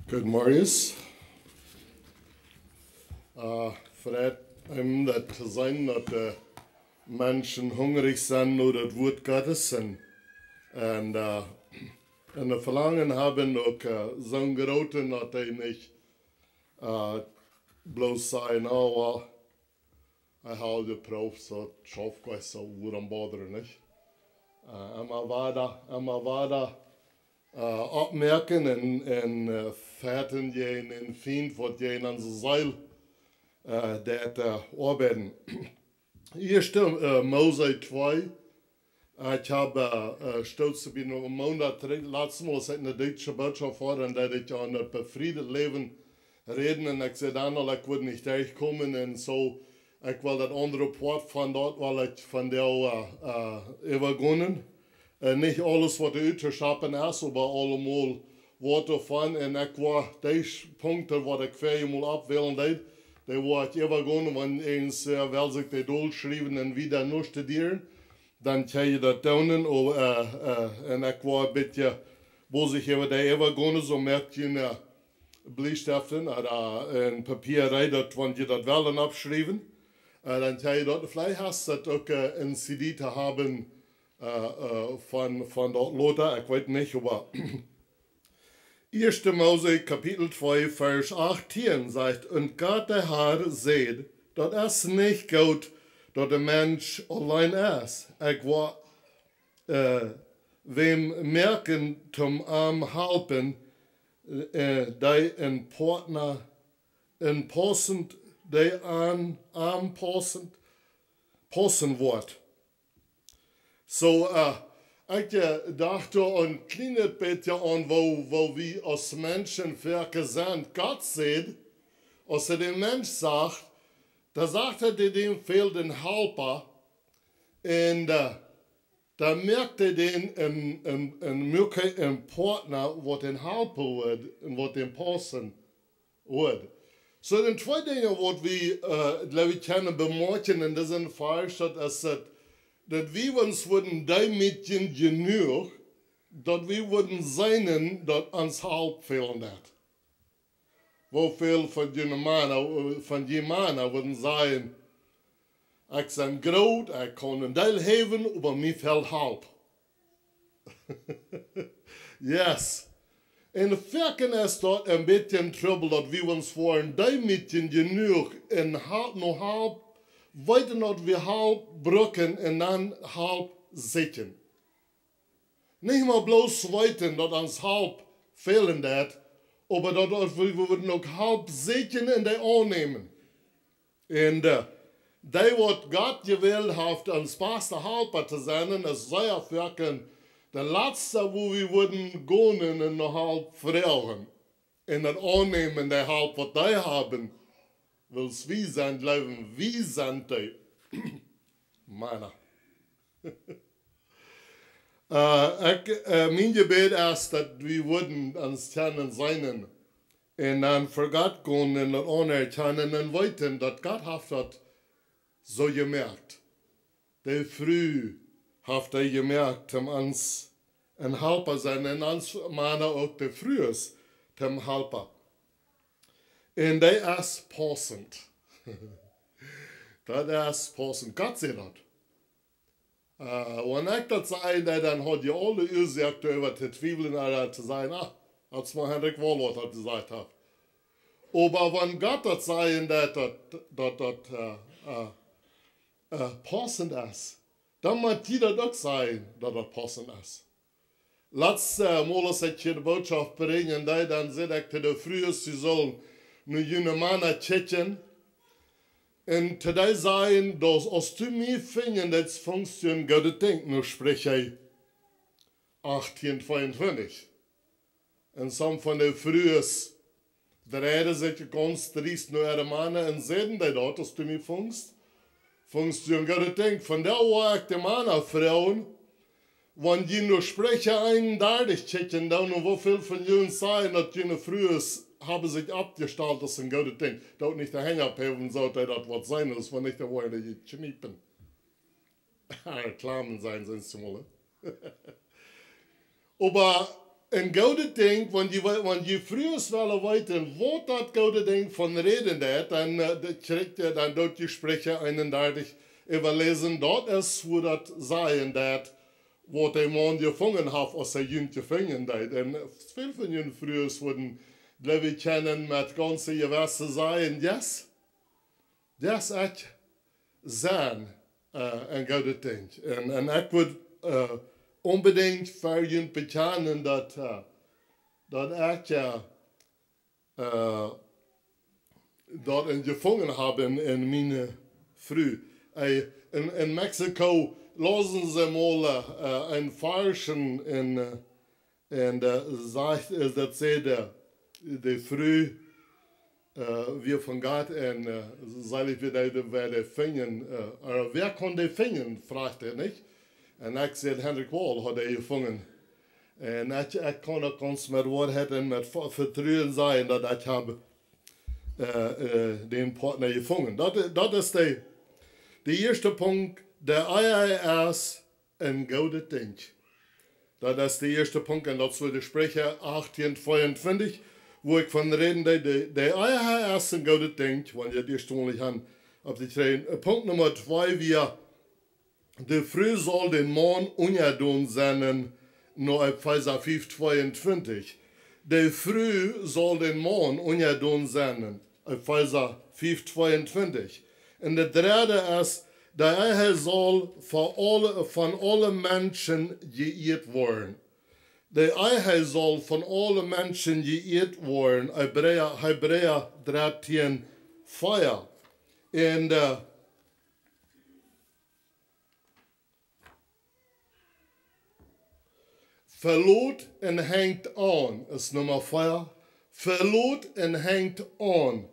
Guten Morgen. Fred, dat te zijn dat de mensen hungrig zijn naar het woord Gottes en de verlangen hebben ook zo'n grote dat hij niet bloos zijn, oh well, hij houdt de proef, zo schaf ik zo woorden boderen, niet? Maar waar opmerken en feiten je en vind wat je aan zijn zeil dat arbeiten. Eerste Mose 2. Ich habe stolz zu bin een maand terug, laatst mal in de Duitse boodschap voor en dat ik aan het befriedet leven reden en ik zei dan al, ik wil niet terugkomen en zo, ik wil dat andere poort van dort, weil ik van jou übergonnen. Niet alles wat uitgeschapen is, maar allemaal wat ervan en ik was deze punten wat ik voor je moet afwählen deed, die was ik übergonnen, want eens wil zich die doorschrijven en wieder nog studieren. Dan kan je dat doen en ik was een beetje boos over die overgående, zo merk je een blikstift een papier dat want je dat wel opschrijven. Dan kan je dat vielleicht hast dat ook een CD te hebben van dat Lothar, ik weet niet, maar 1. Mose Kapitel 2 Vers 18 sagt, und Gott der Herr seht, dat es nicht gut, dat de mens alleen is. Ik wil wem merken zum arm helpen, die een partner, een passend, die arm passen wordt. Zo, ik dacht een klein beetje aan wo we als mensen werken zijn. God zegt, als de mens zegt, da sagt dem fehlt ein Helper und da merkt den ein Partner, was den Helper wird und was den passen wird. So, den zwei Dinge, was wir, glaube ich, können bemerken in diesem Fall, ist, dass wir uns würden damit genug, dass wir würden sein, dass uns Help fehlen hat. Hoeveel van die mannen würden sagen, ich bin groot, ich kann een deel geven, aber mir fehlt Help. Yes. En verken is dat een beetje trouble dat we ons voor een beetje genoeg en nog Help, weten dat we Help brücken en dan Help zitten. Niet maar bloos weten dat ons Help fehlen dat, aber dat we würden ook Help zitten en die aannemen. En die wat God gewählt heeft als beste Helper te zijn, is zeer verken de laatste wo we würden gehen en nog Help vragen. En dat aannemen die Help wat die hebben. Wils wie zijn blijven, wie zijn die? Mannen. Mijn gebed is dat we würden ons kennen zijn en dan voor God gaan en dat anerkennen en weten dat God heeft dat zo gemerkt. Die früh heeft hij gemerkt om ons een helper zijn en ons mannen ook de frühs om helper. En die is passend. Dat is passend. God zei dat. Wanneer ik dat zei, dan had je alle ursaken over te twijfelen en te zeggen, als maar Hendrik Wohlwort dat gezegd heeft. Maar wanneer God dat zei dat passend is, dan moet je dat ook zeggen dat dat passend is. Laatste mal als ik je de boodschap breng en dan zei ik te de vroeger, ze zullen nu junge mannen checken. En today zijn, dat als du mij vindt dat functie Gott denkt, nu spreek hij 1822. En some van de vroegers, de reden zich ganz triest naar de mannen en zeiden die dat, als du mij functie Gott denkt. Van daar waar ik de mannen vrouwen, wanneer je nu spreekt, 31 checken, dan hoeveel van jullie zijn dat je vroegers haben sich abgestellt, dass ein Gott denkt, dort nicht der Hänger abheben sollte, das was sein ist, wenn nicht der wollen, die schniepen. Reklamen sein, sind es mal. Aber een gouden ding, want je vroeger wel weten wat dat gouden ding van reden dat, dan doet je Sprecher 31 überlesen, dat is hoe dat zijn dat, wat een man gevangen heeft als hij jong gevangen deed. En veel van jullie vroeger worden, glaube ich, kennen met ganze gewisse zijn, yes, dat is echt zijn een gouden ding. En ik wil unbedingt voor jullie bekennen dat ik dat een gevangen hebben in mijn vrouw. In Mexico lassen ze mal een Farschen en zegt dat ze de vrouw weer van gaat en zal ik weer de vingen. Wer kon de vingen, vraagt hij niet. En ik zei, Hendrik Wall had hij gevangen. En ik kon ook ons met woorden met vertrouwen zijn dat ik heb den partner gevangen. Dat is de eerste punt. De eier is een gouden ding. Dat is de eerste punt en dat is de Sprecher 1822, wo ik van reden, de eier is een gouden ding, want je die stond aan op de trein. Punt nummer 2, wir de vrouw zal den man ongedoen zijn, naar Epheser 5:22. De vrouw zal den man ongedoen zijn, Epheser 5:22. En de derde is, de Ehe zal van alle mensen geëerd worden. De Ehe zal van alle mensen geëerd worden, Hebräer 13:4. En verloot en hangt aan, is nummer 4. Verloot en hangt aan.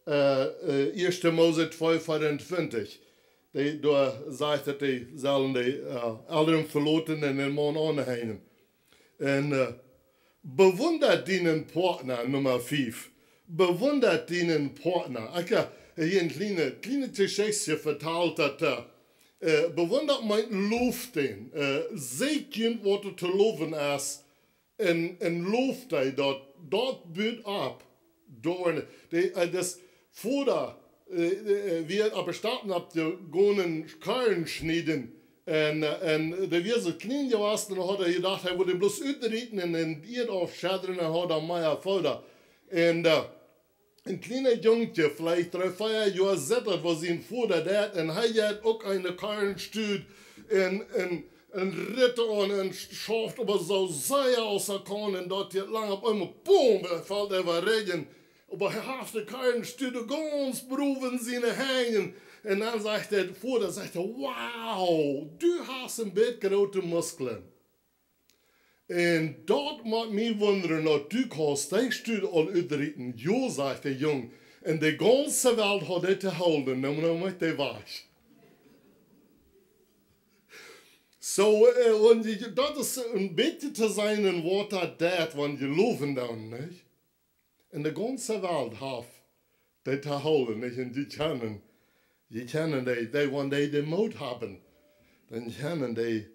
1. Mose 2:24. Daar zegt dat die zullen de ouderen verloten en een man aanhangen. En bewundert die partner, nummer 5. Bewundert die partner. Ik heb hier een kleine geschichte verteld dat bewundert mijn loofden. Zeker wat er te loven is. En looft hij dat buurt op. Door das Vater, wir aber starten ab der gonen Karren schneiden. En der wir so klein gewesen, dann hat gedacht, er würde bloß uitrieten en in Erd aufschadren, en hat er mehr Vater. En een kleiner Jungje, vielleicht 3-4 Jahre zittert, was sein Vater dat, en hij hat auch eine Karren stuurt, en ritte an, en schafft aber so sehr aus der Korn, en dort geht lang auf einmal, boom, fällt er regen. Aber er hat die Karren stuurde ganz proeven zien hängen. En dan zegt der Vater, wow, du hast een beetje grote Muskeln. En dat maakt mij wonderen, dat du kannst die stuurde al uitrieten. Jo, zegt der Jong. En de ganze Welt had dit te houden, nou met de was. Dat is een beetje te zijn een woord dat, want je loven dan, niet? En de ganze Welt heeft dit te houden, niet? En die kennen die wanneer die moed hebben, dan kennen die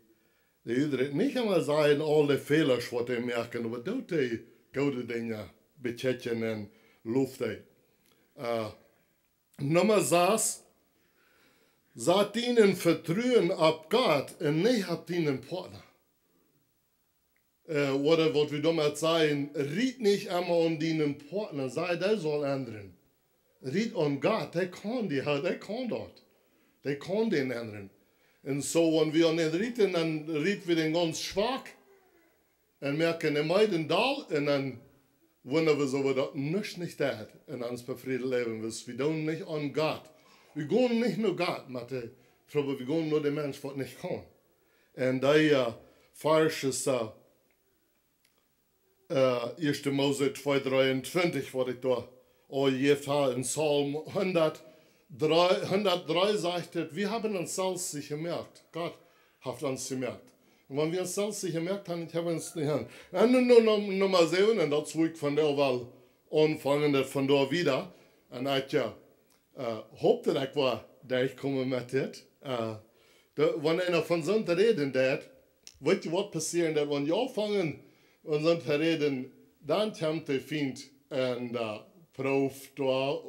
uitdrukken. Niet immer zijn al die fehlers wat die merken, maar doet die goede dingen bechecken en loft die. Nummer 6, zat ihnen vertrouwen op God en niet op ihnen partner. Oder wat we damals sagen, riet nicht einmal an ihnen partner, sei der soll ändern. Riet an Gott, der kann dort. Der kann den ändern. Und so, wenn wir an den rieten, dann rieten wir den ganz schwach und merken, er meiden da, und dann wundern wir so, dass nicht das in uns befriedet leben ist. Wir tun nicht an Gott. Wir gehen nicht nur Gott, aber wir gehen nur den Mensch, der nicht kann. Und der falsch ist 1. Mose 2:23, was ich da jetzt habe, in Psalm 103 sagt, wir haben uns selbst sich gemerkt. Gott hat uns gemerkt. Und wenn wir uns selbst sich gemerkt haben, haben wir uns nicht an. Und nun Nummer 7, und das will ich von der Wahl anfangen, von da wieder. Und ich hoffe, dass ich war, dass ich komme mit das. Wenn einer von so reden, wird was passieren, dass wenn wir anfangen, und dann reden, dann kommt der Feind und Prof da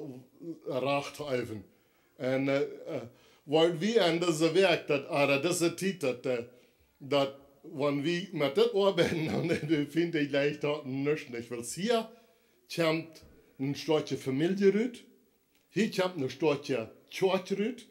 racht even. En waar wie aan deze werk, dat deze tijd, dat wanneer we met dit arbeiden, dan vind ik leicht dat niet. Want hier komt een stukje familie uit, hier komt een stukje church uit,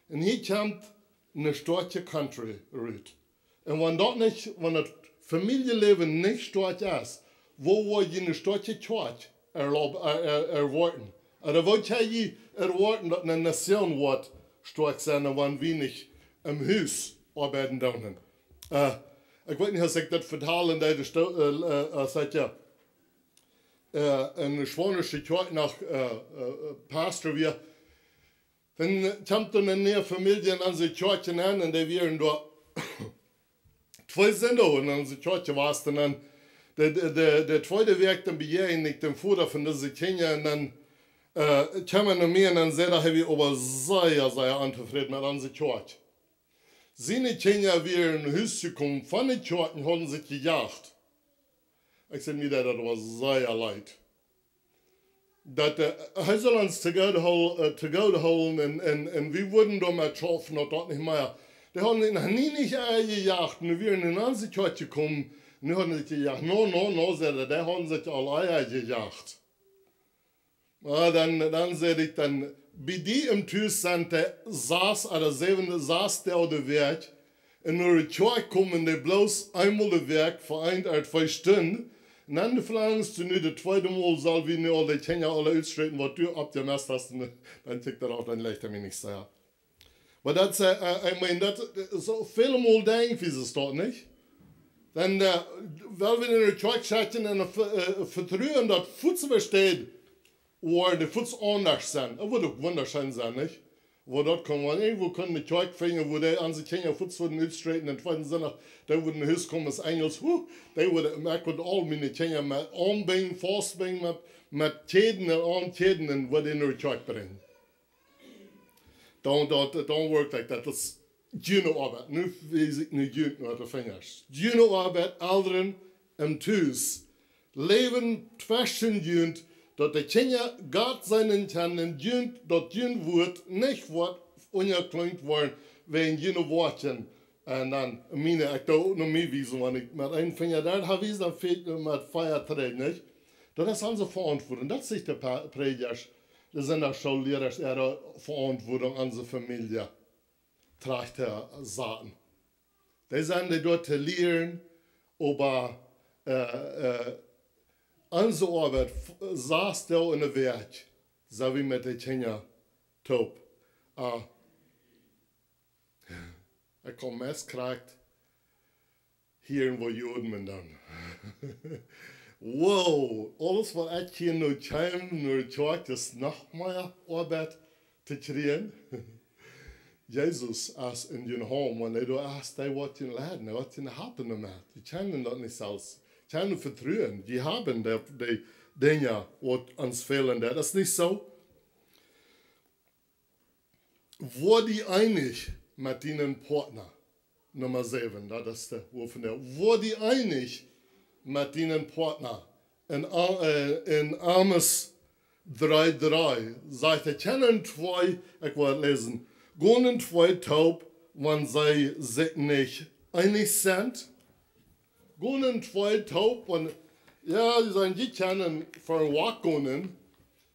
en hier komt een stukje country uit. En wanneer het familieleven niet sterk is, wo word je een stukje church erwarten? Oder wat jij je erwarten dat een nation wordt sterk zijn en wanneer we niet im huis arbeiden doen? Ik weet niet als ik dat vertalen deed, zeg je, een Schwanische Kerk nach Pastor weer. Dann kommt dann eine Familie an die Kirche an und die wären da zwei Sender und an die Kirche war es dann der zweite Werk dann begehren dem Vater von dieser Kinder und dann kamen wir mir und dann sagt er, wir aber sehr unzufrieden mit an die Kirche. Seine Kinder wären in Haus gekommen von den Kirchen und haben sich gejagt. Ich sage mir, das war sehr leid. Dat hij zal ons te gouden houden en we worden door maar getroffen of dat niet meer. Die hadden nog niet gejagt. Nu weer in onze kerk gekomen. Nu hadden ze gejagt. No, zei die hadden zich al gejagt. Maar dan zei ik dan, bij die im thuis zijn, saß aan de zevende, saß der op de werk. En naar de kerk komen die bloos eenmaal de werk vereint uit 2 Stunden. En dan de verlangst nu de tweede Mal zal we nu al die Kinder alle uitschreiten, wat du abgemest hast, dan tikt dat ook, dan ligt er mir nicht sehr. Maar dat is, ik meen, dat zo veel Mal denk wie ze dat niet. Dan, wel we in de kerk zitten en vertrouwen dat voedsel besteed, waar de voedsel anders zijn. Dat wordt ook wunderschön zijn, niet? Wo dort kommen wir irgendwo können die Kerk finden, wo die an sich Kinder Fuß würden ausstreiten, den zweiten Sonntag, da würden die Haus kommen, das Engels, da würden merken, all meine Kinder mit Armbingen, Faustbingen, mit Käden und Armkäden, wo die in die Kerk bringen. Don't work like that. Das ist jene Arbeit. Nu weiß ich nicht gut, was du findest. Jene Arbeit, Eltern im Haus, leben zwischen dat de Kinder Gott seinen Kindern jünt, dat jün wordt, nicht wordt ungeklinkt worden, wegen jene Worten. En dan, meine, ik doe ook nog meer wiesen, want ik met een vinger daar habe ich dann fehlt mit Feierträgen, nicht? Dat is onze verantwoording. Dat zegt de predikers, de zijn de schoolleerders, ihre Verantwortung an die Familie, tragt er Satan. Die zijn die dort te leren, aber onze Arbeit saß da in der Werk, so wie mit den Kindern taub. Ich komme meist kriegt, hier wo Juden bin dann. Wow, alles was ich hier nur käme, nur Tag, das noch mehr Arbeit zu kriegen. Jesus ist in den Home, wenn du askst, der wird in Laden, der wird in Happen damit. Die kennen das nicht selbst. Keine vertrauen, die haben die Dinge, die uns fehlen. Das ist nicht so. Wo die einig mit ihnen Partner, Nummer 7, das ist der Wurf von der. Wo die einig mit ihnen Partner, in Amos 3,3, sagt er, kennen 2, ich will lesen, gehen 2 taub, wenn sie sich nicht einig sind. Gehen 2 taub und ja, die sagen, die können für ein Walk gehen,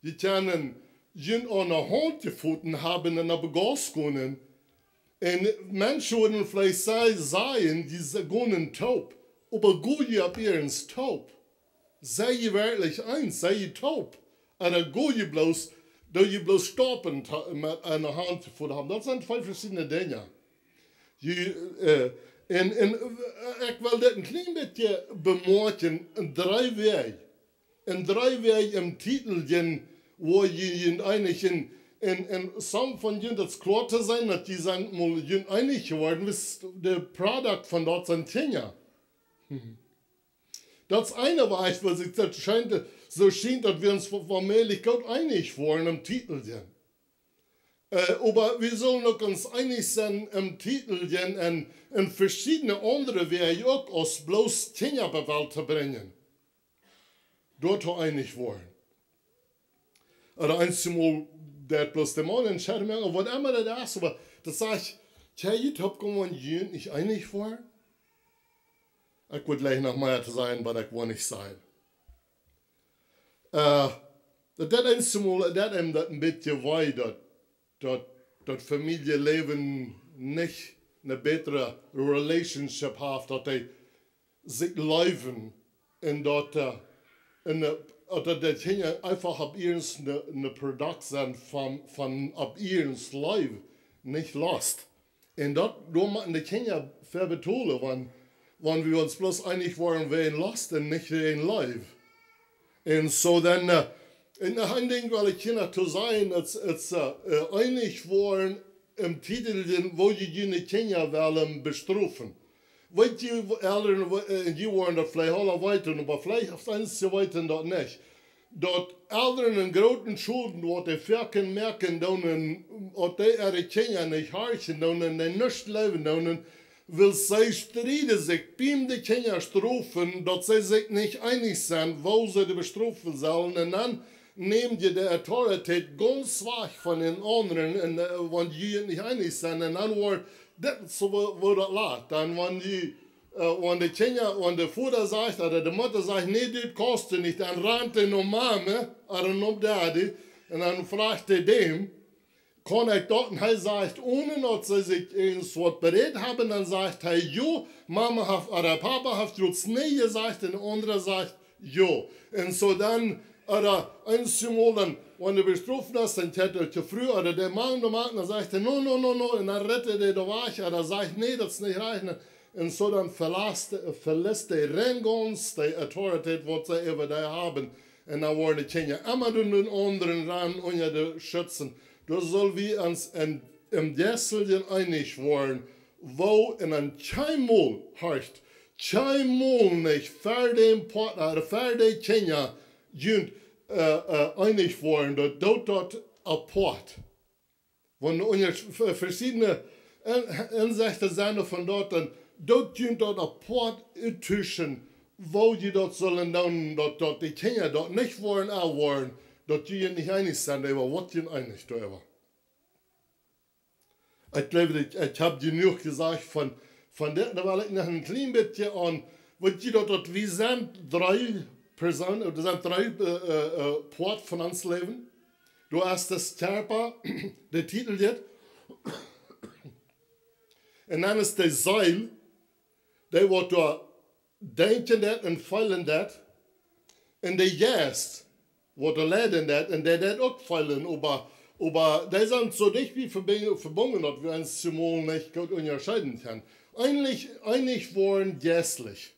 die können jün an der Hand gefunden haben und aber Gas gehen. Und Menschen würden vielleicht sagen, die gehen taub, aber gut ab ihren taub. Sei je wirklich eins, sei je taub. Oder gut je bloß, da je bloß stoppen mit einer Hand gefunden haben. Das sind 2 verschiedene Dinge. En ik wil dit een klein beetje bemerken, in 3 Wege. In 3 Wege im Titel, wo je einig in some von jenen das klar zu sein, dass die sind mal einig geworden, was der Produkt von dort sind Kinder. Das eine war ich, was ich das scheint, so schien, dass wir uns allmählich Gott einig waren im Titel. Aber wir sollen uns einig sein im Titel, in verschiedene andere Wege auch aus bloß Kinderbewalt zu bringen. Dort einig wollen. Oder einmal, der bloß der Mann entscheidet mir, was immer das ist, aber das sage ich, ich habe nicht einig wollen. Ich würde gleich noch mehr sein, aber ich will nicht sein. Das einmal, das ein bisschen weiter, dass Familienleben nicht eine bessere Relationship hat, dass die sich leben und dass die Kinder einfach ab ihrens eine Produkt sind von ab ihrens Leben nicht lost. Und dort machen die Kinder verbetonen, wenn wir uns bloß einig waren, wer ihn lost und nicht wer ihn lebt. Und so dann, in der Handlung, weil ich Kinder zu sein, einig waren im Titel, wo die jene Kinder wollen bestrafen. Weil die Eltern, die waren das vielleicht alle weiter, aber vielleicht auf eins zu weiter dort nicht. Dort Eltern in großen Schulden, wo die Ferken merken, dass die ihre Kinder nicht harchen, und nicht leben, will sie streiten sich, beim die Kinder strafen, dass sie sich nicht einig sind, wo sie die bestrafen sollen, und dann nehmen die Autorität ganz weg von den anderen, wenn die nicht einig sind, und dann wird das so laut. Dann, wenn die Kinder, wenn der Vater sagt, oder die Mutter sagt, nee, das kostet nicht, dann rennt er noch Mama, oder noch Daddy, und dann fragt er dem, kann ich dort, und er sagt, ohne dass sie sich ins Wort berät haben, dann sagt er, jo, Mama hat, oder Papa hat jetzt nie gesagt, und der andere sagt, jo. Und so dann, oder einmal, dann, wenn du bestraft hast, dann hätte er zu früh, oder der Mann, dann sagt er, no, und dann rettet er da weg, oder sagt, nee, das ist nicht reichen. Und so dann verlässt der Renngons die Autorität, was sie über die haben. Und dann wollen die Kinder immer den anderen ran unter die Schützen. Da soll wir uns im Desseln einig werden, wo in ein Keinmal heißt, Keinmal nicht für den Partner oder für die Kinder einig werden, dort apart. Wenn unter verschiedene Ansichten sind von dort, dann dort apart zwischen, wo die dort sollen, dort die Kinder dort nicht wollen, auch wollen, dort die nicht einig sind, aber was die einig darüber. Ich glaube, ich habe genug gesagt von der, da war ich noch ein klein bisschen an, weil die dort, wir sind 3 Personen, das sind 3 Port von uns Leben. Du hast das Körper, der Titel jetzt, und dann ist der Seil, der wird da denken das und feilen das, und der Geist wird da leiden das, und der das auch feilen, aber die sind so dicht wie verbunden, dass wir uns zumal nicht gut unterscheiden können. Einig waren geistlich.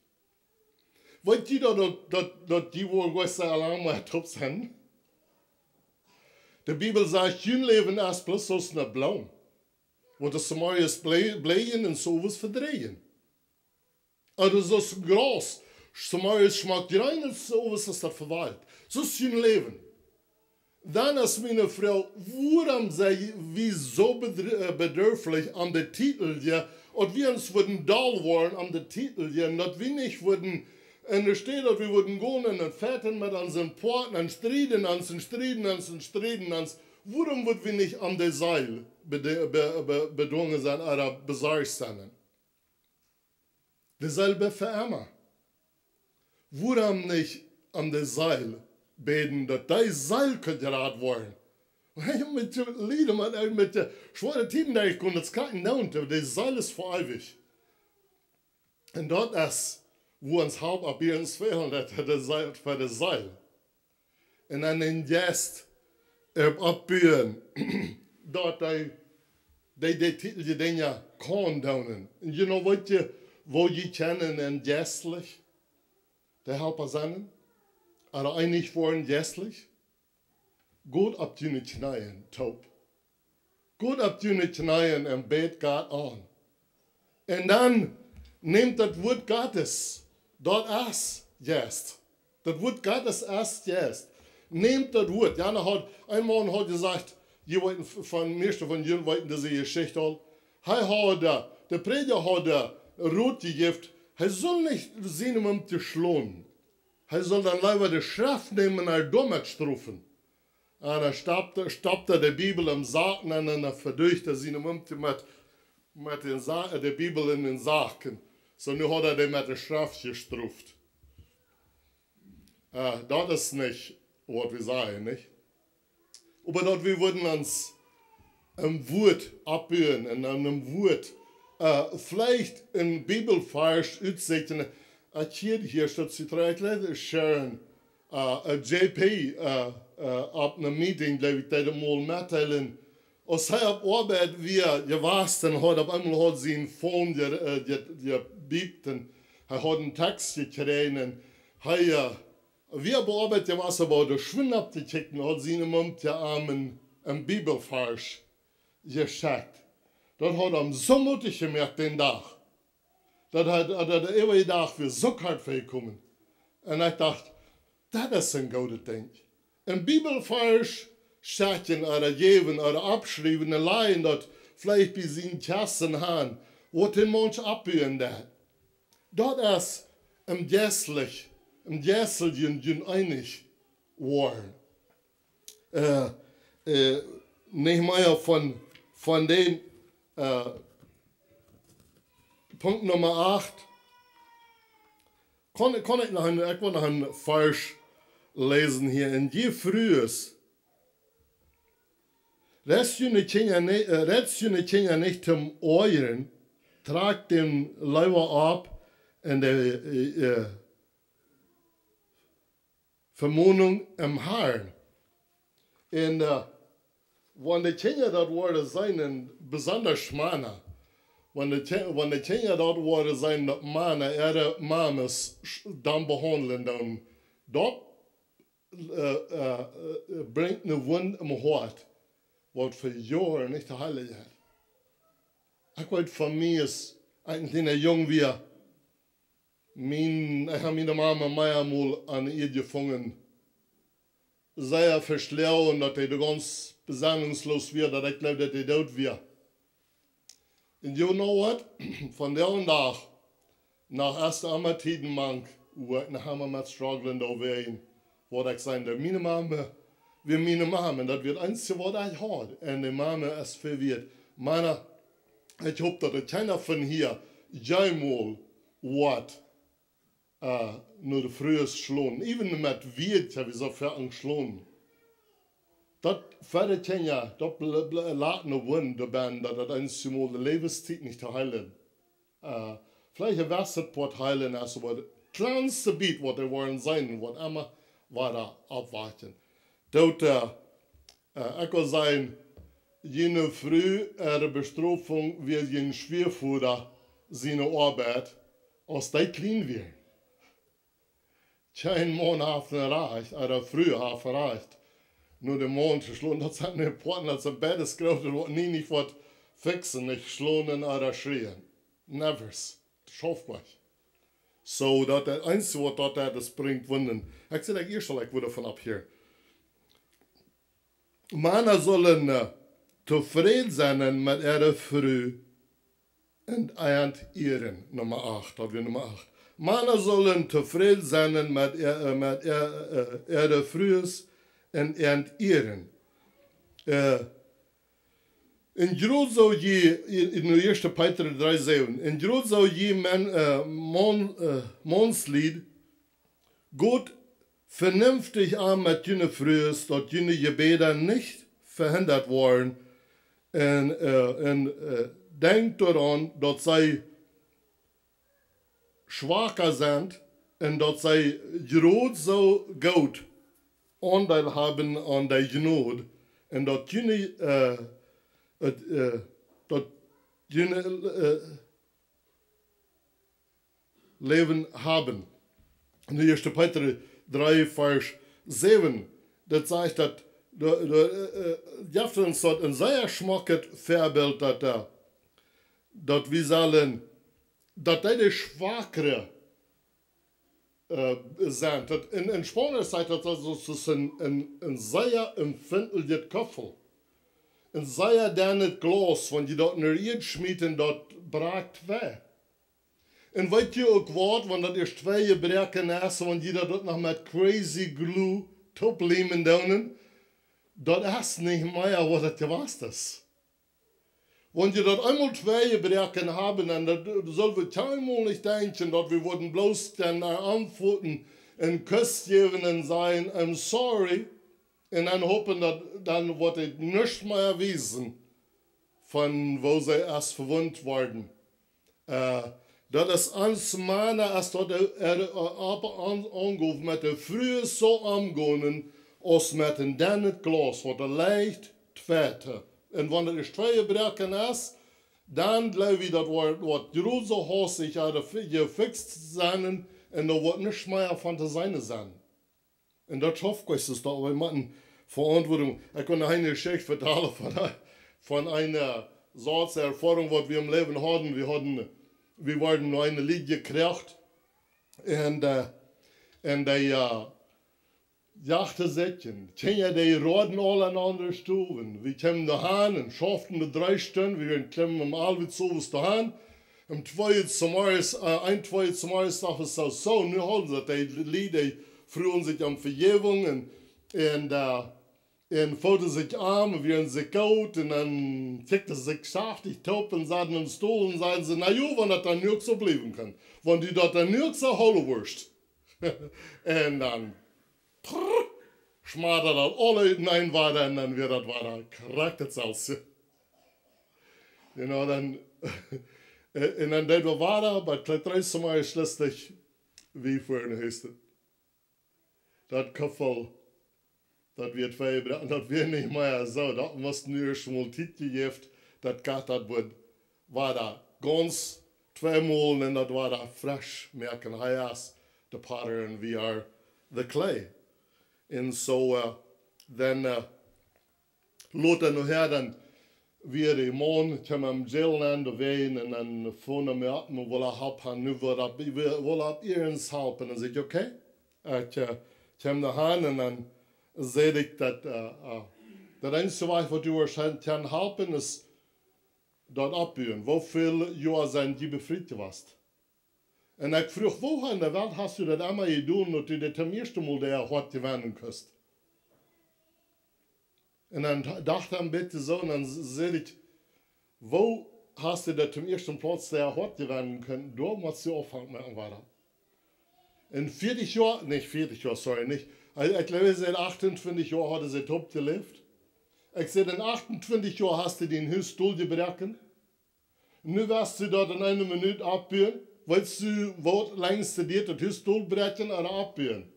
Wollt ihr, dass die wohl gewisse Alarme top sind? Die Bibel sagt, jün Leben ist bloß so eine Blau. Wo das Samarias blähen und sowas verdrehen. Also so ist Gras. Samarias schmeckt rein und sowas ist das verweilt. So ist jün Leben. Dann ist meine Frau, warum sei wir so bedürftig an den Titel, ja, und wir uns würden dull werden an den Titel, ja, und dass wir nicht würden, und es steht, dass wir würden gehen und fetten mit unseren Porten und streiten uns. Warum würden wir nicht an der Seil bedungen sein oder besorgt sein? Dasselbe für immer. Warum nicht an der Seil beten, dass das Seil gerad werden? Mit den Liedern, mit den schweren Tiden, die ich kann, das kann ich nicht, das Seil ist für ewig. Und dort ist, wo uns Haupt ab hier ins Fehlen hat, für das Seil. Und dann den Gäst abbühen, dort die Titel, die den ja kann daunen. Und you know, wo die kennen und gästlich, der Helper sind, oder einig waren gästlich, gut ab die Knien, taub. Gut ab die Knien und bet Gott an. Und dann nehmt das Wort Gottes, dort erst jetzt. Das Wort Gottes erst jetzt. Nehmt das Wort. Jana hat einmal gesagt, Je wollten von meeste von jenen wollten diese Geschichte all. Der Prediger hat der Rot gegeben, er soll nicht sehen, um zu schlagen. Er soll dann lieber die Schrift nehmen als Dommerstrufen. Und er stoppte die Bibel im Saken und er verdurchte sie mit der Bibel in den Saken. So nu hat er den mit der Schrift gestruft. Das ist nicht, was wir sagen, nicht? Aber dort wir würden uns im Wort abhören, in einem Wort, vielleicht ein Bibelvers aussetzen. Hier steht sie direkt, Sharon, JP, ab einem Meeting, glaube ich, das mal mitteilen. Als er auf Arbeit gewasten hat, auf einmal hat sie ein Phone gebiebt, er hat einen Text gekriegt, wir bearbeiten was aber der Schwinn abgekickt und hat sie in einem Bibelvers geschickt. Das hat er so mutig gemerkt den Tag. Das hat er immer Tag für so hart gekommen. Und ich dachte, das ist ein gutes Ding. Ein Bibelvers schicken oder geben oder abschreiben, allein dort vielleicht bis in Kassen haben, wo den Mensch abhören das. Das ist im Gässelchen einig waren. Nicht mehr von den Punkt Nummer 8. Kann ich noch einen Vers lesen hier. In je frühes, rätst du die Kinder nicht zum Euren, tragt den Leiber ab in der Vermummung im Herrn. Und wenn die Kinder dort waren, seien besonders Männer, wenn die Kinder dort waren, seien Männer, ihre Mamas dann behandeln, dann dort bringt eine Wunde im Hort, was für Jahre nicht heilig hat. Ich weiß, von mir ist ein kleiner Junge wie ich habe meine Mama mal an ihr gefangen. Sehr verschlauen, dass er ganz besinnungslos wird, dass ich glaube, dass er tot wird. Und you know what? Von der Tag, nach erster Ammertiden Mank, haben wir mit struggling da werden, wo ich sage, meine Mama, wir meine Mama, das wird eins, was ich habe. Und die Mama ist verwirrt. Meiner, ich hoffe, dass keiner von hier jemals was nur frühes schlagen. Even mit Wirt habe ich so viel geschlagen. Das für die Kinder, das lässt eine Wunde, dass das eins Mal die Lebenszeit nicht zu heilen. Vielleicht ein Wasserport heilen, aber das kleinste Biet, was er wollen sein, was immer war da abwarten. Dort, ich kann sagen, jene früh, Bestrafung wird ein Schwerfuder seine Arbeit, aus der clean wird. Kein Mann hat erreicht, oder früher hat erreicht. Nur der Mann zu schlagen, das hat nicht important, dass er beides glaubt, das nie nicht was fixen, nicht schlagen oder schreien. Never. Das schafft man. So, das der Einzige, was das bringt, Wunden. Ich sage, ich wieder von ab hier. Männer sollen zufrieden sein mit ihrer Früh und ehren. Nummer 8, das wir Nummer 8. Männer sollen zufrieden sein mit ihrer Frühes und ehren. In Jod zou je, in de eerste Peter 3:7, in Jod zou je Manslied Gott vernünftig an mit jene Frühes, dass jene Gebete nicht verhindert worden. Und denkt daran, dass sie schwacher sind und dass sie Jod so gut Anteil haben an der Gnade und dass jene Leben haben. In der 1. Peter 3, Vers 7, das sagt, dass uns dort ein sehr schmackes Vorbild, dass wir sollen, dass die Schwachere sind. In Spanisch sagt das also, es ist ein sehr empfindliches Köpfel. En sei er dan het glas, want je dat naar eet schmieten, dat braakt twee. En weet je ook wat, want dat is twee breken is, want je dat nog met crazy glue toplimen doen, dat is niet meer wat het geweest is. Want je dat einmal twee breken hebben, en dat zullen we helemaal niet denken, dat we worden bloos dan antworten en kus geven en zeggen, I'm sorry, en dan hopen dat dan wordt het niets meer wezen van wo zij als verwond worden. Dat is ons mannen als dat aangeeft met de vroege zo omgaan als met een dan het glas, wat er ligt tweede. En wanneer er twee breken is, dan geloof je dat wat grote huis zich gefixt zijn en er wordt niets meer van te zijn. En dat hoofd is dat we moeten verantwoording. Ik kan een geschichte vertellen van een soort ervaring wat we im Leben hadden. We werden nur eine Lied gekriegt en die jachten zitten. Tja, die roden alle an andere Stufen. Wir kamen daheim und schafften de 3 Stunden. Wir kamen allweg so was daheim. Ein tweede Sommersdag is zo. Nu hadden ze die Lied, die vroegen sich om vergeving en voelden zich arm, werden ze koud en dan tikten ze zich schachtig top en zaten im stoel en zeiden ze, nou joh, wanneer dat dan niet zo blijven kan. Want die dat dan niet zo holen worst. En dan schmaden dat alle in een water en dan weer dat water krakt het zelfs. You know, dan, en dan deed we water, maar het 3 Sommer schließlich wie voor een heeste. Dat geval. Dat wir twee brachten, dat wir nicht mehr so, dat mussten wir schon mal Zeit gegeben, dat gaat dat war da ganz zweimal und dat war da fresh, merken, hij is the potter and we are the clay. And so, then, later nachher, dann, wir die Mann, kam am Jail an der Wein und dann vorne mir ab, und wollen helfen, nu wollen ihr uns helfen, und ich, okay, ich kam daheim und dann, zei ik dat het enige wat u waarschijnlijk kan helpen is dat opbouwen. Hoeveel jaar zijn die bevrijd geweest? En ik vroeg, hoe in de wereld hast u dat allemaal gedaan dat u dat ten eerste mal der hart gewinnen kunt? En dan dacht ik een beetje zo en dan zei ik, wo hast du dat ten eerste plaats der hart gewinnen kunnen? Daar moet je ophangen met wat. In 40 jaar, niet 40 jaar, sorry, niet. Ich glaube, seit 28 Jahren hat er sich top gelebt. Ich sage, in 28 Jahren hast du den Hüst durchgebrochen. Nu wirst du dort in einer Minute abbühen. Willst du, wo längst du dir das Hüst durchbrechen oder abbühen?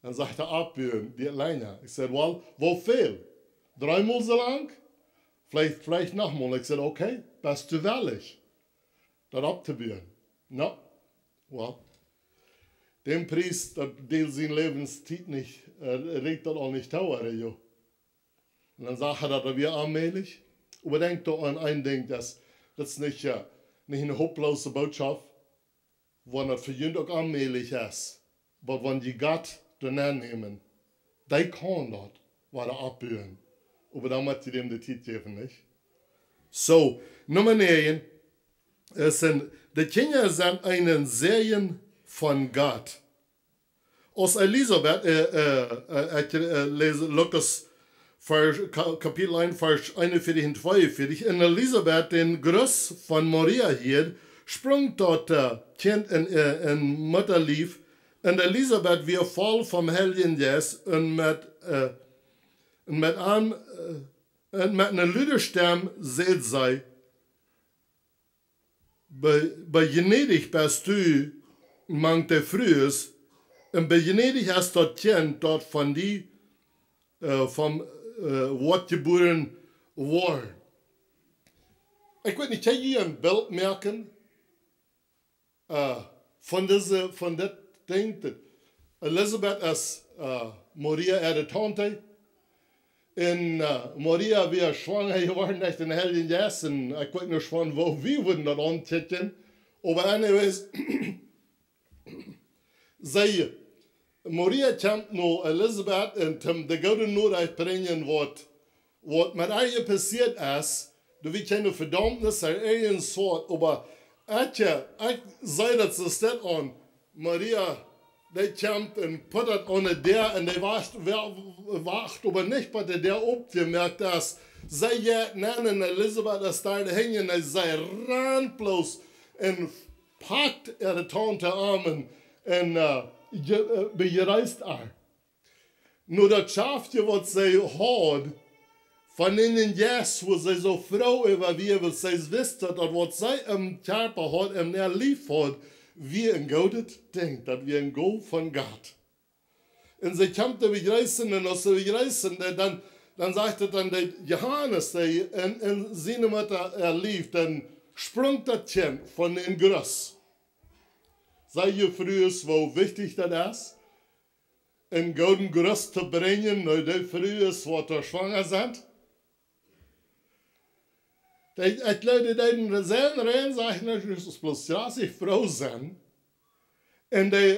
Dann sagt er, abbühen, die länger. Ich sage, well, wo viel? 3-mal so lang? Vielleicht nochmal. Ich sage, okay, bist du willig, das abzubühen? No, well. Dem Priest, der sein Lebenszeit nicht, regt das auch nicht dauern. Und dann sagt er, dass wir allmählich, überdenkt doch an ein Ding, das nicht eine hopelose Botschaft, wenn das für jeden auch allmählich ist. Aber wenn die Gott dann nehmen, die kann das, was er abbühen. Aber dann muss sie dem die Zeit geben, nicht? So, Nummer 9, die Kinder sind einen Serien von Gott. Aus Elisabeth, ich lese Lukas Kapitel 1, Vers 41 und 42. In Elisabeth, den Gruß von Maria hier, sprang dort Kind in Mutterlief. Und Elisabeth wir voll vom Heiligen Geist und mit einer Lüderstimme seht sei, bei gnädig bist du, mang der Frühes, und bei gnädig hast dort Kind dort von die, vom Wort geboren worden. Ich weiß nicht, kann je ein Bild merken von das Ding, dat Elisabeth ist Maria ihre Tante, und Maria wir schwanger geworden durch den Heiligen Geist, und ich weiß nicht von wo wir würden das antitten, aber anyways, Maria kommt noch Elisabeth und de gouden noord uitbrengen was mit ihr passiert ist, du willst keine Verdammnis an irgendein Sort, aber ich sei das so an, Maria, die kommt und puttert ohne der und die wacht aber nicht, bei der aufgemerkt ist, sie jetzt nennen Elisabeth ist da hängen, sie rennt bloß und packt ihre Tante Armen und bereist er. Nur das Schafje, was sie hat, von ihnen yes, wo sie so froh über wie, was sie wisst, dass was sie im Körper hat, im Lieb hat, wie ein gutes Ding, dass wir ein Go von Gott. Und sie kommt begreifen und als sie begreifen, dann sagte dann der Johannes, der in seine Mutter lief, dann sprang das Kind von den Größ. Sei ihr früher, wo wichtig das ist, einen golden Größ zu bringen, weil die früher, wo sie schwanger sind. Ich glaube, die selben Reden sagen, dass es bloß 30 Frauen sind, und die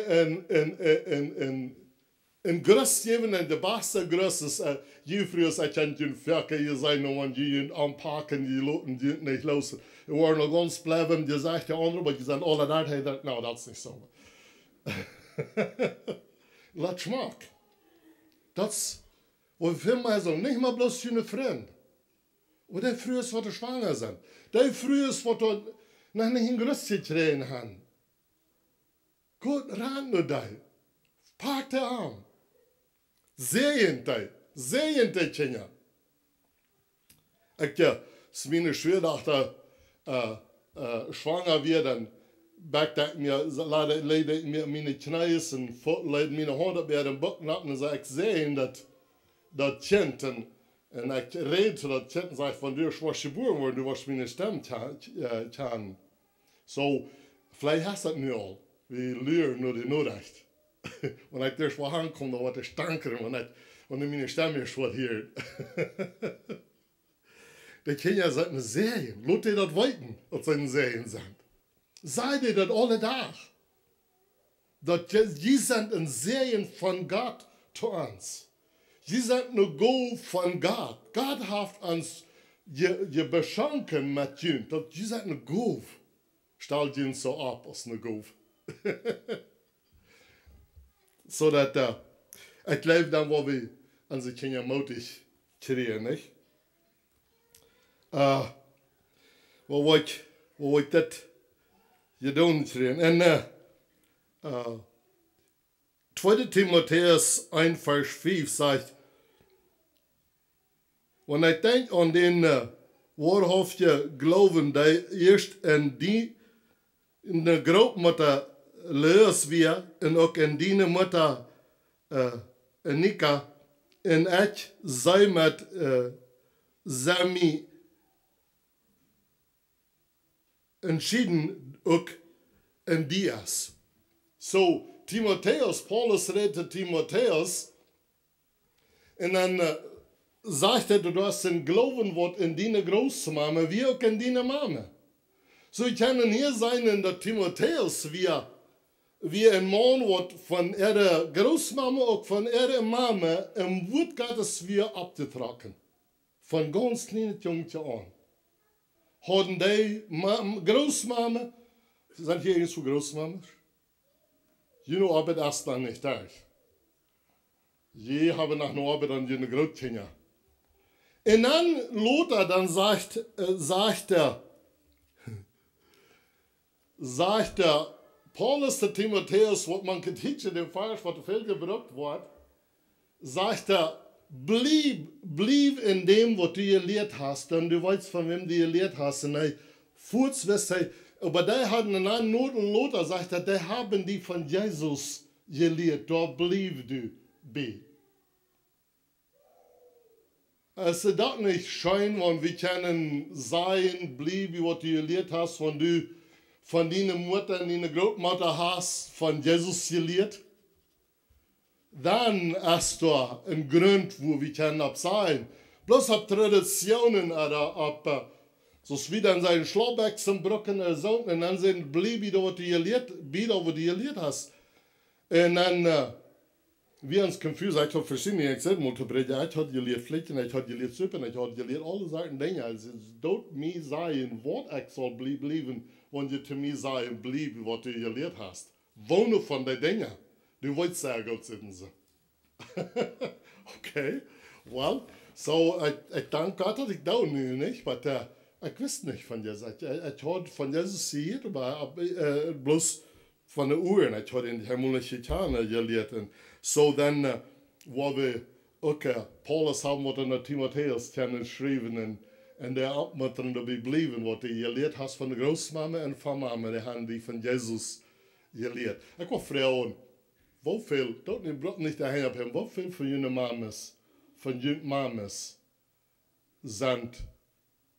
in Größ geben, und die beste Größ ist, je früher, ich kann die Völker hier sein, und die anpacken, die Leute, die nicht los. Die waren noch ganz bleiben, die sagt der andere, aber die sind alle da, hey, no, das ist nicht so. Das schmeckt. Das, und für mich so, nicht mal bloß für eine Freund. Und die früher, was schwanger sind. Die früher, was noch nicht in Größ gekriegt haben. Gut, ran nur da. Pack den Arm. Sehen die Kinder. Ich ja, es ist meine Schwiegertochter schwanger wird, dann backte ich mir, leide ich mir meine Knie und leide meine Hand ab, den Bocken ab und sage, ich sehe das Kind. Und ich rede zu das Kind und sage, von dir warst geboren worden, du warst meine Stimme kann. So, vielleicht hast du das nicht all. Wir lernen nur die Nachricht. Und ich durch wohin komme, da wird ich danken und meine Stimme schwört hier. Die Kinder sind eine Serie. Lass dir das weiten, dass sie eine Serie sind. Sei dir das alle Tag. Die sind eine Serie von Gott zu uns. Sie sind eine Go von Gott. Gott hat uns beschenken mit ihnen. Sie sind eine Go. Stellt ihn so ab als eine Go. So dass ich glaube, dann wo wir unsere Kinder mutig kriegen, nicht? Wo ich das getan kriegen. Und 2. Timotheus 1, Vers 5 sagt, wenn ich denke an den wahrhaftigen Glauben, der erst in der Großmutter Leus wir und auch in die Mutter Nika und ich sei mit Sami entschieden auch in Dias. So, Timotheus, Paulus redet Timotheus und dann sagt er, du hast den Glauben, was in deine Großmama, wie auch in deine Mama. So, ich kann hier sein, in der Timotheus, wie ein Mann, was von ihrer Großmama und von ihrer Mama im Wort Gottes wir abgetragen. Von ganz kleinen Jungen an. Haben die Großmama, sind hier irgendwo Großmamas? Je noch Arbeit erst dann nicht da. Je haben nach einer Arbeit an jene Großkinder. Und dann Lothar, dann sagt der Paulus der Timotheus, was man geteacht dem Fall, was viel gebraucht wird, sagt blieb in dem, was du gelehrt hast, und du weißt, von wem du gelehrt hast, und aber die hatten einen Not und Lothar, sagt die haben die von Jesus gelehrt, da blieb du bei. Es ist doch nicht schön, wenn wir können sein, blieb, was du gelehrt hast, wenn du von deiner Mutter und deiner Großmutter hast, von Jesus gelehrt. Dann ist da ein Grund, wo wir können ab sein. Bloß ab Traditionen oder ab, so wie dann seinen Schlaubeck zum Brücken und dann sind blieb da, was du gelehrt, wieder, wo du gelehrt hast. Und dann wir uns confused. Ich habe verschiedene Exempel multipliziert. Ich habe geleerd vliegen, ich habe geleerd suppen, ich habe geleerd alle Sachen Dinge. Also, dort mir sagen, was ich soll bleiben, wenn du zu mir sagen, bleib, was du geleerd hast. Wohne von den Dingen. Du wolltest sagen, Gott sei Dank. Okay, well, so ich danke Gott, dass ich da nicht, aber ich wusste nicht von Jesus. Ich hatte von Jesus gehört, aber bloß von den Uhren. Ich hatte in die himmlische Tane gelehrt. Und so dann, wo wir, okay, Paulus haben wir in Timotheus geschrieben und der Abmuttern dabei blieben, was du gelehrt hast von der Großmama und von Mama, die haben die von Jesus gelehrt. Ich war Frauen. Wofür, dort nicht dahin abhängen, wofür von jungen Mamas, sind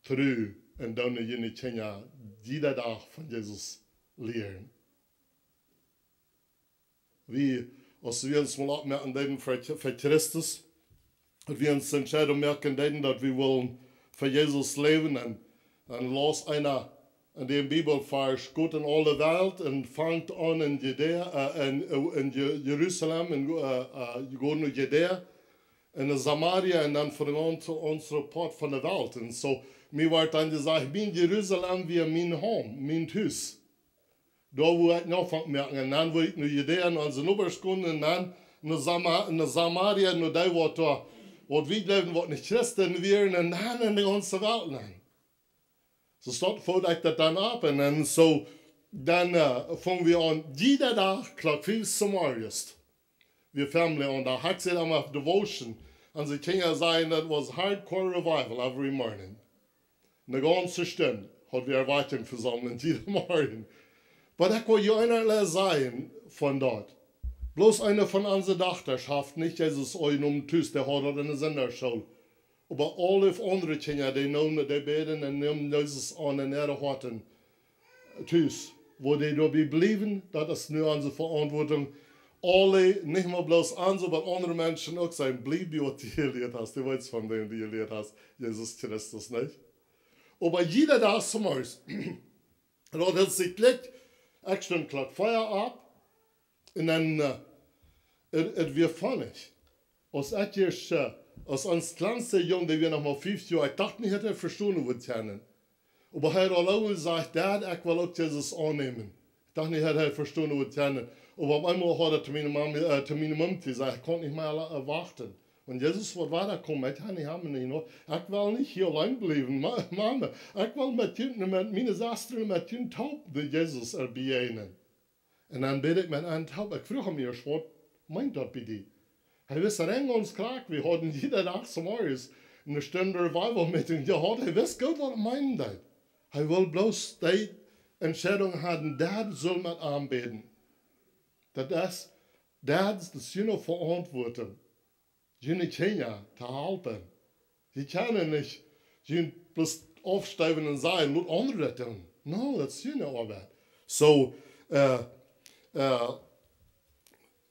treu und dann jene Kinder jeder Tag von Jesus lehren. Wie, als wir uns mal abmerken, für Christus, und wir uns entscheiden, merken, dass wir wollen für Jesus leben, und dann los einer in der Bibelvers Gott in alle Welt und fängt an in Judäa, in Jerusalem, in Judäa, in Samaria und dann von unserer Part von der Welt. Und so, mir wird dann gesagt, mein Jerusalem wie mein Home, mein Haus. Da wo ich noch merken, und dann wo ich in Judäa, in unseren Oberstunden, und dann in Samaria, nur da wo wir leben, wo nicht Christen wären, und dann in die ganze Welt. Dann. So fällt ich das dann ab und dann so, dann fangen wir an, jeder Tag, klar, viel Samarias. Wir Family on da hat sie dann auf Devotion. Und sie können sagen, that was hardcore revival every morning. Eine ganze Stunde hat wir Erwartung versammelt, jeden Morgen. Aber ich will ja einerlei sein von dort. Bloß einer von unserer Dachterschaft, nicht Jesus euch Tüß, der hat dort eine Senderschule. Aber alle andere Kinder, die nehmen die beten und nehmen Jesus an in ihre Horten. Tschüss. Wo die dabei bleiben, das ist nur unsere Verantwortung. Alle, nicht mal bloß unsere, aber andere Menschen auch sagen, bleib wie was du gelehrt hast. Du weißt von denen, die gelehrt hast, Jesus Christus, nicht? Aber jeder da ist zum Haus. Und dann sich gleich, ich stelle gleich Feuer ab und dann wird funnig. Als uns kleinste Jungen, die wir noch mal 50 Jahre, ich dachte nicht, hätte er verstanden würden. Aber er hat auch gesagt, Dad, ich will auch Jesus annehmen. Ich dachte nicht, hätte er verstanden würden. Aber auf einmal hat er zu meiner Mama gesagt, ich konnte nicht mehr warten. Und Jesus wird weiterkommen, ich kann nicht haben, nicht noch. Ich will nicht hier allein bleiben, Mama. Ich will mit meinen Schwestern, mit den Taub, die Jesus begegnen. Und dann bete ich mit einem Taub, ich frage mich, was meint das bei dir? Hij wist er ganz klar, wir hatten jeder Tag zum Morgens eine Stunde Revival-Meeting gehabt. Er wusste gut, was er meinte. Er will bloß die Entscheidung haben, das soll man anbeten. Das ist seine Verantwortung, seine Kinder zu halten. Die können nicht bloß aufsteigen und sagen, lass andere das tun. No, das ist seine Arbeit. So,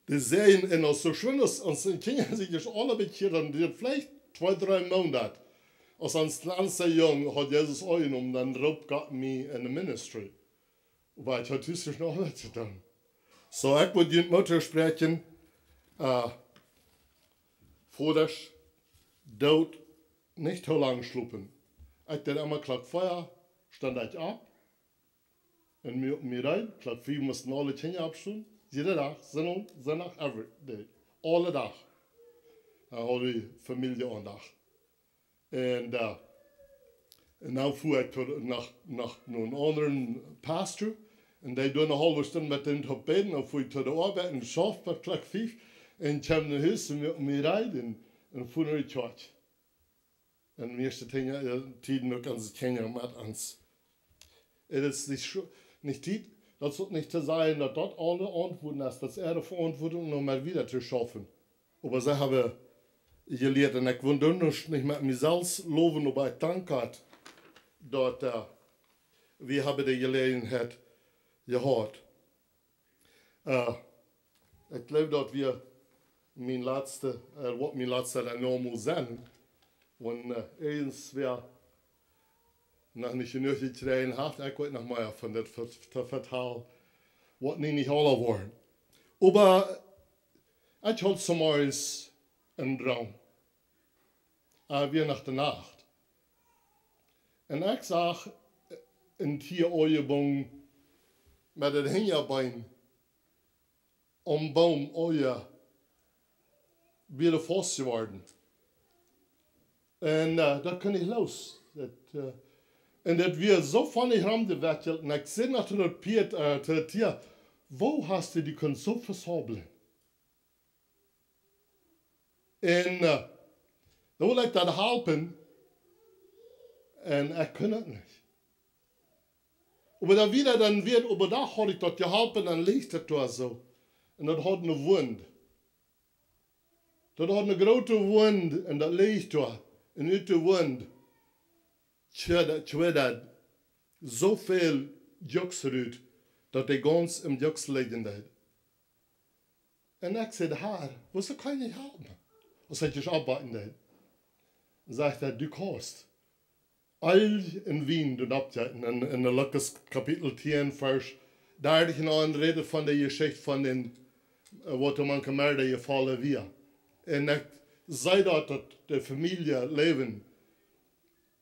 die sehen, und so schön ist, unsere Kinder sich alle bekehren, die vielleicht 2-3 Monate. Als uns kleinster Jung hat Jesus angenommen, dann rob Gott mich in the ministry. Weil ich hatte sich noch nicht zu tun. So, ich würde die Mutter sprechen, vorderst, dort, nicht so lange schlupen. Ich dann einmal klappt Feuer, stand ich ab, und mir rein, klappt 4 mussten alle Kinder abstehen. Jeder Tag, Sonntag, every day. Alle Tag. Dann habe ich Familie an Tag. Und dann fuhr ich nach einem anderen Pastor. Und die tun eine halbe Stunde mit dem zu beten. Dann fuhr ich zu der Arbeit und schaffte bei Klack 5. Und kam nach Hause mit mir rein und fuhr nach der Church. Und die ersten Tiden noch ganz Kinder mit uns. Es ist nicht die. Das wird nicht zu sein, dass dort alle Antworten ist, dass er die Verantwortung noch mal wieder zu schaffen. Aber sie haben gelehrt, und ich will nicht mit mir selbst loben, aber ich danke Gott, dass wir haben die Gelegenheit gehabt. Ich glaube, dass wir mein letzter normal sind, wenn irgendwer noch nicht genug getreten hat, ich weiß noch mehr von das vertellen, was nicht alle waren. Aber Ik had soms een droom. Weer nach der Nacht. En ik zag een tieroeienboom met het hingerbeen om boom oeien weer vast te worden. En dat kon ik los. En dat weer zo van die ramde wettelt. En ik zei naar het Piet, te het tier, wo hast du die kunnen zo verzobelen? En dan wil ik dat helpen. En ik kon het niet. Maar dan weer, overdag had ik dat geholpen en ligt het daar zo. En dat had een wind. Dat had een grote wind en dat ligt daar. En uit de wind tjwe dat zoveel juks eruit, dat hij gans im juks liggen deed. En ik zei, haar, was kan je helpen? Als ik je arbeiten deed. En zegt hij, du kannst. Al in Wien doen opzetten, in de Lukas kapitel 10 vers 30 aan reden van de geschichte van den, wat man kan merken, je vallen weer. En ik zei dat de familie leven,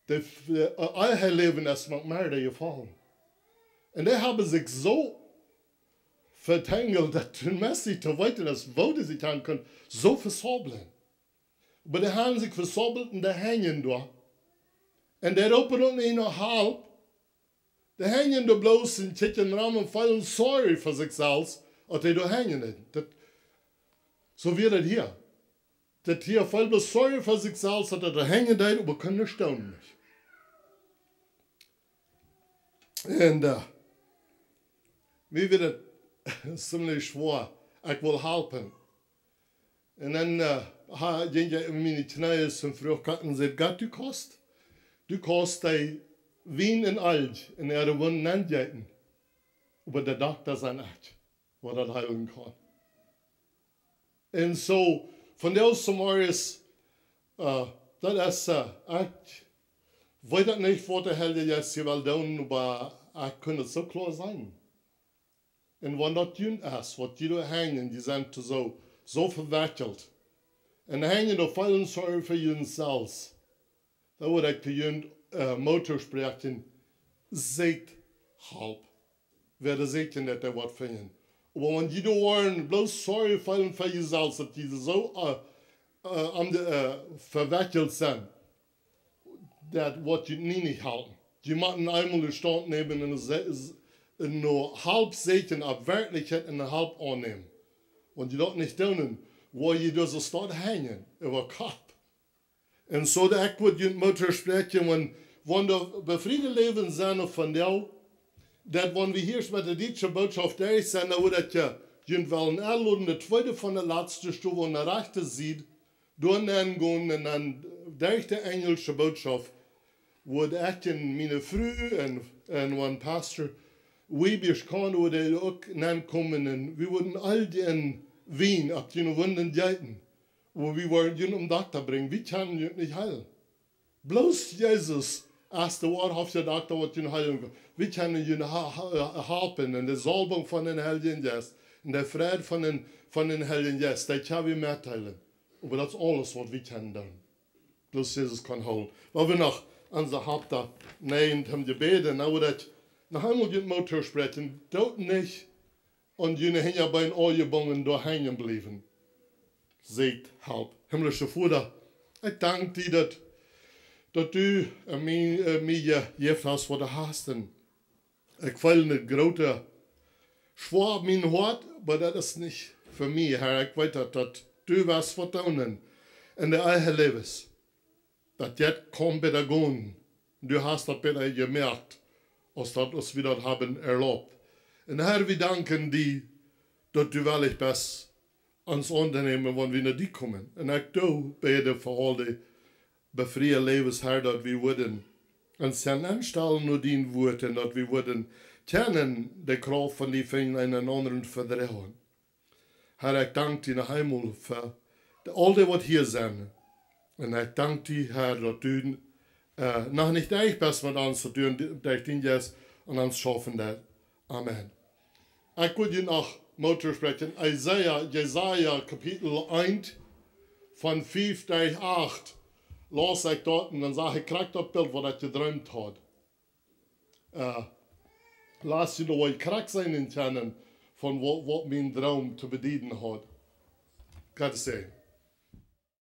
de eigen leven is met merken je vallen. En die hebben zich zo vertangeld, dat hun mensen te weten is, wo die zich aan kunnen, zo versobelen. Maar die hebben zich versobeld en die hangen daar. En die roepen ook niet nog hulp. Die hangen daar bloos en zitten ram en voelen sorry voor zichzelf, als die daar hangen. Zo weer het hier. Dat hier voelt sorry voor zichzelf, dat er hangen deed, maar kunnen steunen niet. En mir wird es ziemlich schwer. Ich will helfen. Und dann ging ich in meine Knie zum Frühkacken und sagte, Gott, du kannst die Wien in Alt in ihre Wunden angehen. Aber der Doktor sagt nicht, was das heilen kann. Und so, von der aus zum Morgens, das ist, ich weiß nicht, was der Herr jetzt hier will tun, aber ich kann es so klar sein. Und wenn das jünd ist, was die da hängen, die sind so verwickelt. Und hängen da vollen Sorge für jünd selbst. Da würde ich die jünd Motor sprechen, seht halb. Wer seht ihr nicht, der was finden. Aber wenn die da waren, bloß Sorge fallen für ihr selbst, dass die so verwickelt sind, das wird die nicht halten. Die machen einmal den Stand nehmen und nur halb sehen, ab Wirklichkeit und halb annehmen. Und die das nicht tun, wo die da so statt hängen, über Kopf. Und so, da ich würde die Mutter sprechen, wenn der befriedet Leben sind von der, dass wenn wir hier mit der deutschen Botschaft da sind, dann würde ich ja, die wollen einladen, der zweite von der letzten Stufe an der rechten Seite, durchgehen und dann durch die englische Botschaft, würde ich in meine Früh und wenn Pastor Webisch kann, würde auch kommen und wir würden all die in Wien ab den Wunden jeiten, wo wir wollen die um Doktor bringen, wir können die nicht heilen. Bloß Jesus, als der wahrhaftige Doktor, wird die heilen kann. Wir können die helfen und die Salbung von den Heiligen Geist und der Friede von den Heiligen Geist, die können wir mitteilen. Aber das ist alles, was wir können tun. Bloß Jesus kann holen. Weil wir noch unser Haupt da nehmen, haben gebeten, dann würde ich noch einmal den Motor sprechen, dort nicht und jene hängen bei den Ohrgebungen da hängen bleiben. Seht halb. Himmlische Vater, ich danke dir, dass du mir gegeben hast, was du hast. Ich will eine große Schwur auf mein Hort, aber das ist nicht für mich, Herr. Ich weiß, dass du was vertrauen in der eigenen Lebens. Das jetzt kommt bei der Gehen. Du hast das bei dir gemerkt, als das uns wieder haben erlaubt. Und Herr, wir danken dir, dass du wirklich bist ans Unternehmen, wenn wir nach dir kommen. Und ich bete für all die befriedet Lebens, Herr, dass wir würden uns anstellen nur dein Wort und dass wir würden kennen die Kraft von die Finger einen anderen vertrauen. Herr, ich danke dir noch einmal für all die, was hier sind. Und ich danke dir, Herr, dass du noch nicht echt bist mit uns, dass du durch den Geist und uns schaffen wirst. Amen. Ich würde dir noch Motor sprechen. Jesaja Kapitel 1 von 5 durch 8. Las ich dort und dann sage ich, krieg das Bild, was ich geträumt hat. Lass sie noch krieg sein in von was mein Traum zu bedienen hat. Kann ich sehen.